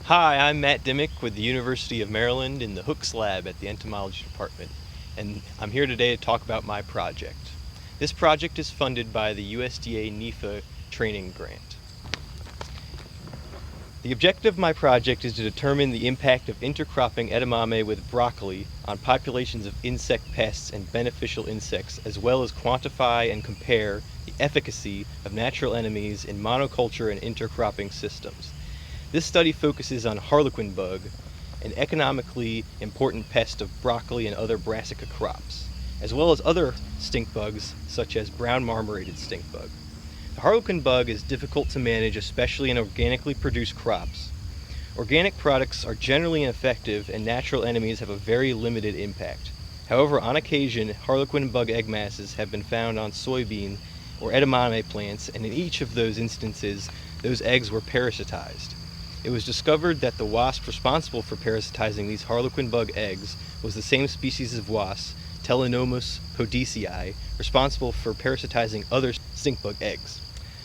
Hi, I'm Matt Dimmick with the University of Maryland in the Hooks Lab at the Entomology Department, and I'm here today to talk about my project. This project is funded by the USDA NIFA training grant. The objective of my project is to determine the impact of intercropping edamame with broccoli on populations of insect pests and beneficial insects, as well as quantify and compare the efficacy of natural enemies in monoculture and intercropping systems. This study focuses on harlequin bug, an economically important pest of broccoli and other Brassica crops, as well as other stink bugs such as brown marmorated stink bug. The harlequin bug is difficult to manage, especially in organically produced crops. Organic products are generally ineffective and natural enemies have a very limited impact. However, on occasion, harlequin bug egg masses have been found on soybean or edamame plants, and in each of those instances, those eggs were parasitized. It was discovered that the wasp responsible for parasitizing these harlequin bug eggs was the same species of wasp, podisi, responsible for parasitizing other stink bug eggs,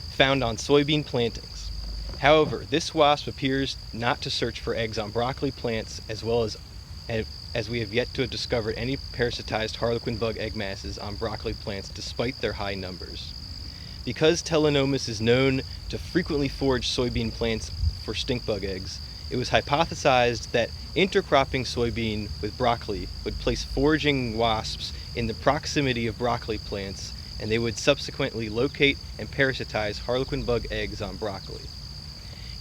found on soybean plantings. However, this wasp appears not to search for eggs on broccoli plants, as we have yet to have discovered any parasitized harlequin bug egg masses on broccoli plants despite their high numbers. Because Telenomus is known to frequently forage soybean plants for stink bug eggs, it was hypothesized that intercropping soybean with broccoli would place foraging wasps in the proximity of broccoli plants, and they would subsequently locate and parasitize harlequin bug eggs on broccoli.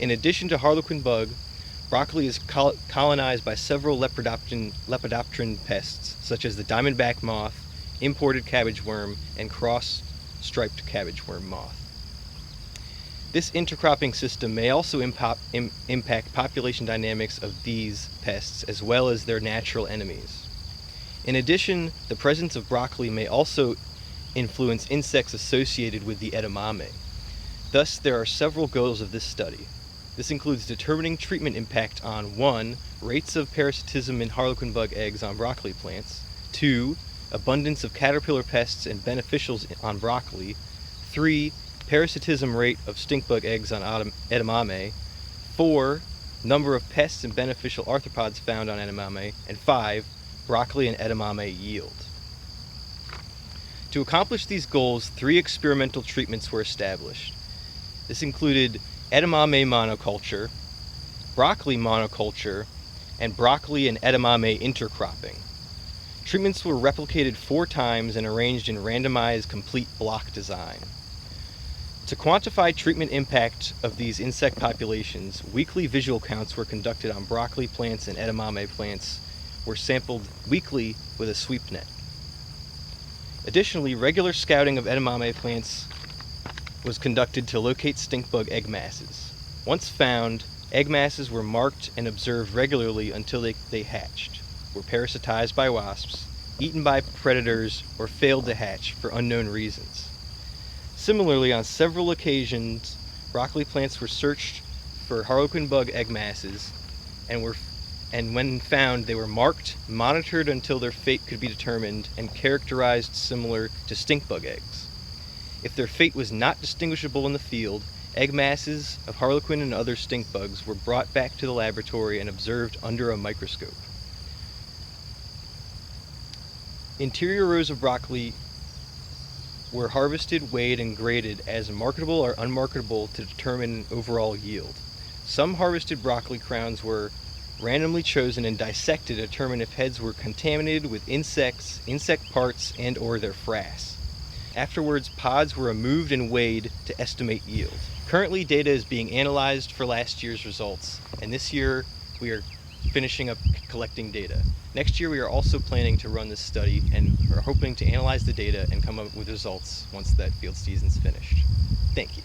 In addition to harlequin bug, broccoli is colonized by several lepidopteran pests such as the diamondback moth, imported cabbage worm, and cross-striped cabbage worm moth. This intercropping system may also impact population dynamics of these pests as well as their natural enemies. In addition, the presence of broccoli may also influence insects associated with the edamame. Thus, there are several goals of this study. This includes determining treatment impact on 1. Rates of parasitism in harlequin bug eggs on broccoli plants, 2. Abundance of caterpillar pests and beneficials on broccoli, 3. Parasitism rate of stink bug eggs on edamame, 4. Number of pests and beneficial arthropods found on edamame, and 5. Broccoli and edamame yield. To accomplish these goals, 3 experimental treatments were established. This included edamame monoculture, broccoli monoculture, and broccoli and edamame intercropping. Treatments were replicated 4 times and arranged in randomized complete block design. To quantify treatment impact of these insect populations, weekly visual counts were conducted on broccoli plants and edamame plants were sampled weekly with a sweep net. Additionally, regular scouting of edamame plants was conducted to locate stink bug egg masses. Once found, egg masses were marked and observed regularly until they hatched, were parasitized by wasps, eaten by predators, or failed to hatch for unknown reasons. Similarly, on several occasions, broccoli plants were searched for harlequin bug egg masses, and when found, they were marked, monitored until their fate could be determined, and characterized similar to stink bug eggs. If their fate was not distinguishable in the field, egg masses of harlequin and other stink bugs were brought back to the laboratory and observed under a microscope. Interior rows of broccoli were harvested, weighed, and graded as marketable or unmarketable to determine overall yield. Some harvested broccoli crowns were randomly chosen and dissected to determine if heads were contaminated with insects, insect parts, and/or their frass. Afterwards, pods were removed and weighed to estimate yield. Currently, data is being analyzed for last year's results, and this year we are finishing up collecting data. Next year we are also planning to run this study and are hoping to analyze the data and come up with results once that field season's finished. Thank you.